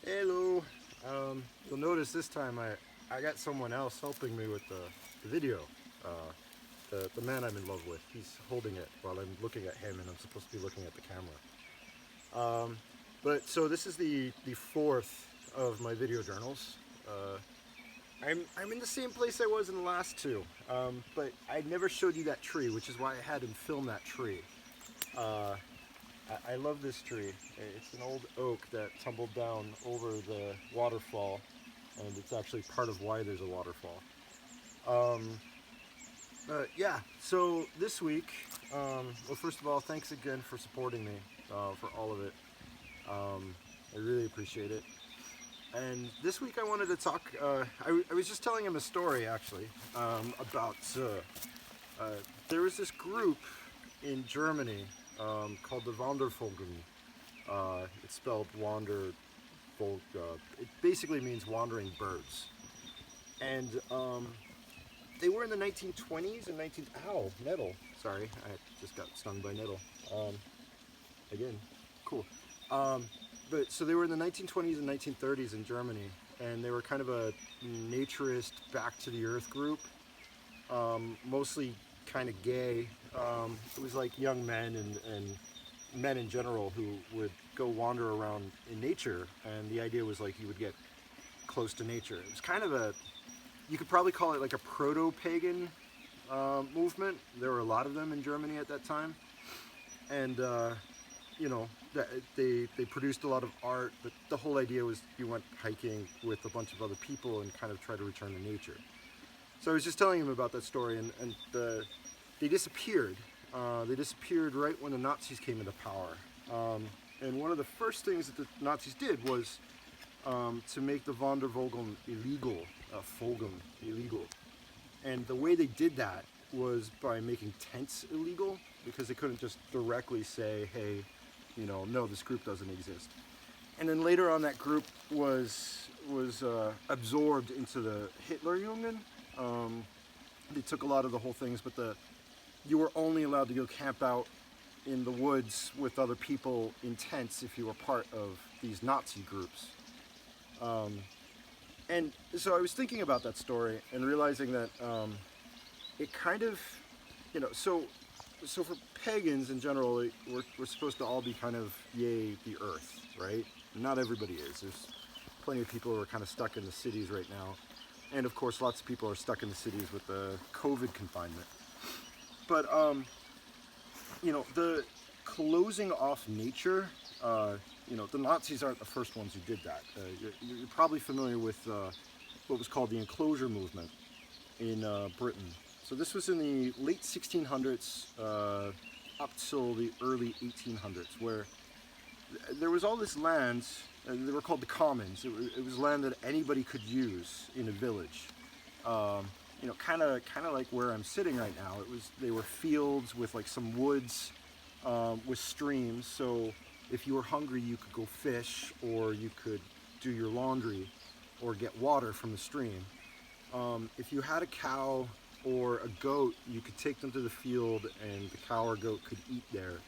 Hello. You'll notice this time I got someone else helping me with the video. Uh, the man I'm in love with, he's holding it while I'm looking at him, and I'm supposed to be looking at the camera. But so this is the fourth of my video journals. I'm in the same place I was in the last two, but I never showed you that tree, which is why I had him film that tree. Uh, I love this tree. It's an old oak that tumbled down over the waterfall, and it's actually part of why there's a waterfall. Um, yeah, so this week, well, first of all, thanks again for supporting me, for all of it. I really appreciate it. And this week I wanted to talk, I was just telling him a story actually, about, there was this group in Germany called the Wandervogel. It's spelled Wander. It basically means wandering birds, and they were in the 1920s and 19. Ow, nettle. Sorry, I just got stung by nettle. Again, cool. Um, but so they were in the 1920s and 1930s in Germany, and they were kind of a naturist, back to the earth group. Mostly kind of gay. It was like young men and men in general who would go wander around in nature, and the idea was like you would get close to nature. It was kind of a, you could probably call it like a proto-pagan movement. There were a lot of them in Germany at that time, and you know, they produced a lot of art, but the whole idea was you went hiking with a bunch of other people and kind of try to return to nature. So I was just telling him about that story, and they disappeared. They disappeared right when the Nazis came into power. And one of the first things that the Nazis did was to make the Wandervogel illegal, Vogel illegal. And the way they did that was by making tents illegal, because they couldn't just directly say, hey, you know, no, this group doesn't exist. And then later on, that group was absorbed into the Hitlerjugend. They took a lot of the whole things, but you were only allowed to go camp out in the woods with other people in tents if you were part of these Nazi groups. And so I was thinking about that story and realizing that it kind of, you know, so for pagans in general, we're supposed to all be kind of yay the earth, right? Not everybody is. There's plenty of people who are kind of stuck in the cities right now. And of course, lots of people are stuck in the cities with the COVID confinement. But, you know, the closing off nature, you know, the Nazis aren't the first ones who did that. You're probably familiar with what was called the enclosure movement in Britain. So this was in the late 1600s up till the early 1800s, where there was all this land. They were called the commons. It was land that anybody could use in a village. You know, kind of like where I'm sitting right now. They were fields with like some woods, with streams. So if you were hungry, you could go fish, or you could do your laundry, or get water from the stream. If you had a cow or a goat, you could take them to the field, and the cow or goat could eat there.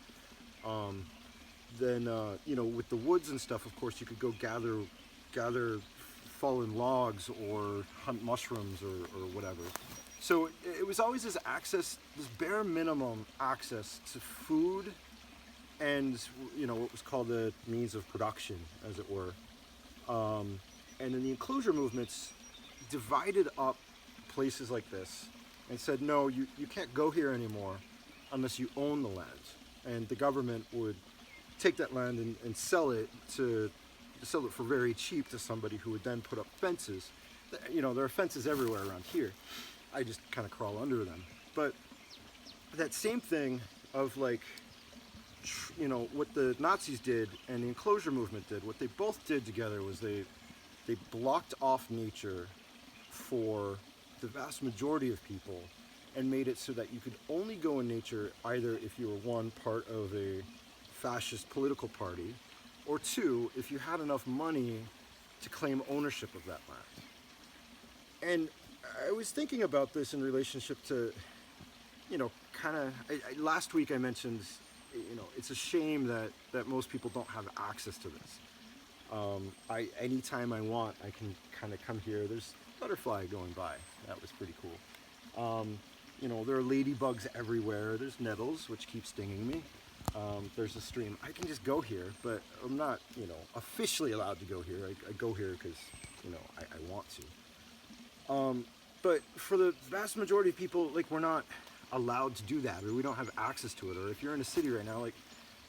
Then you know, with the woods and stuff, of course, you could go gather fallen logs or hunt mushrooms or whatever. So it was always this access, this bare minimum access to food, and you know, what was called the means of production, as it were. And then the enclosure movements divided up places like this and said, no, you can't go here anymore unless you own the land. And the government would take that land and sell it for very cheap to somebody who would then put up fences. You know, there are fences everywhere around here. I just kind of crawl under them. But that same thing of like, you know, what the Nazis did and the enclosure movement did, what they both did together was they blocked off nature for the vast majority of people, and made it so that you could only go in nature either if you were, one, part of a fascist political party, or two, if you had enough money to claim ownership of that land. And I was thinking about this in relationship to, you know, kind of, last week I mentioned, you know, it's a shame that most people don't have access to this. Anytime I want, I can kind of come here. There's a butterfly going by. That was pretty cool. You know, there are ladybugs everywhere. There's nettles, which keep stinging me. There's a stream. I can just go here, but I'm not, you know, officially allowed to go here. I go here because, you know, I want to. But for the vast majority of people, like, we're not allowed to do that, or we don't have access to it. Or if you're in a city right now, like,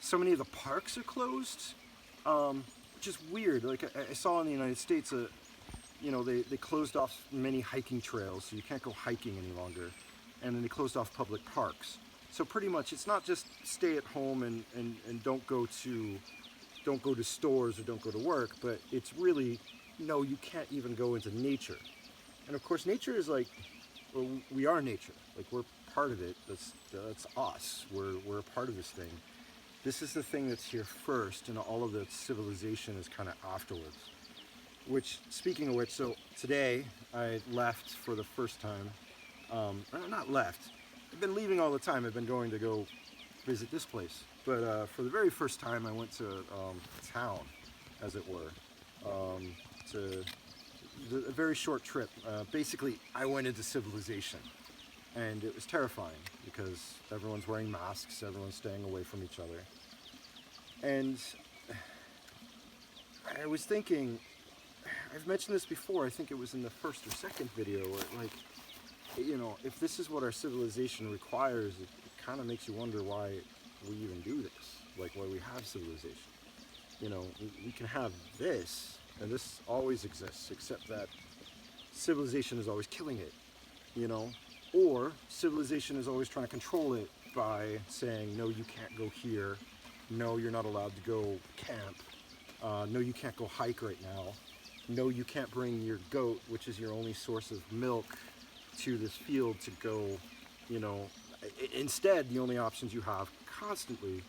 so many of the parks are closed, which is weird. Like, I saw in the United States, you know, they closed off many hiking trails, so you can't go hiking any longer. And then they closed off public parks. So pretty much it's not just stay at home and don't go to stores or don't go to work, but it's really, no, you can't even go into nature. And of course nature is like, well, we are nature. Like, we're part of it. That's us. We're a part of this thing. This is the thing that's here first, and all of the civilization is kind of afterwards. Which, speaking of which, so today I left for the first time. Not left. I've been leaving all the time. I've been going to go visit this place. But for the very first time, I went to town, as it were. To a very short trip. Basically, I went into civilization. And it was terrifying because everyone's wearing masks, everyone's staying away from each other. And I was thinking, I've mentioned this before, I think it was in the first or second video, where, like, you know, if this is what our civilization requires, it kind of makes you wonder why we even do this, like why we have civilization. You know, we can have this, and this always exists, except that civilization is always killing it, you know? Or civilization is always trying to control it by saying, no, you can't go here. No, you're not allowed to go camp. No, you can't go hike right now. No, you can't bring your goat, which is your only source of milk, to this field to go, you know. Instead, the only options you have constantly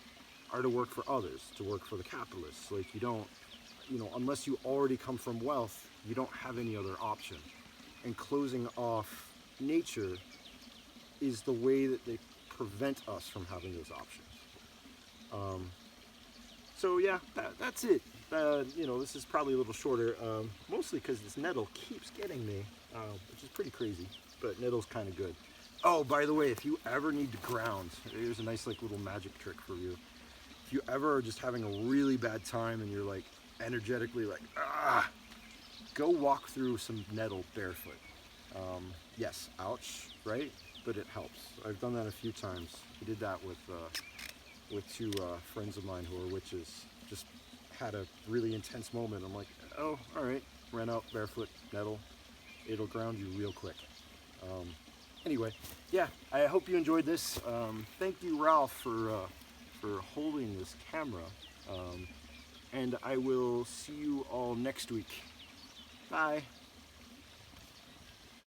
are to work for others, to work for the capitalists. Like, you don't, you know, unless you already come from wealth, you don't have any other option. And closing off nature is the way that they prevent us from having those options. So yeah, that's it. You know, this is probably a little shorter, mostly because this nettle keeps getting me, which is pretty crazy, but nettle's kind of good. Oh, by the way, if you ever need to ground, here's a nice, like, little magic trick for you. If you ever are just having a really bad time and you're, like, energetically like, go walk through some nettle barefoot. Yes, ouch, right? But it helps. I've done that a few times. I did that with two friends of mine who are witches. Just had a really intense moment. I'm like, oh, all right, ran out barefoot, nettle. It'll ground you real quick. Anyway, yeah, I hope you enjoyed this. Thank you, Ralph, for holding this camera. And I will see you all next week. Bye.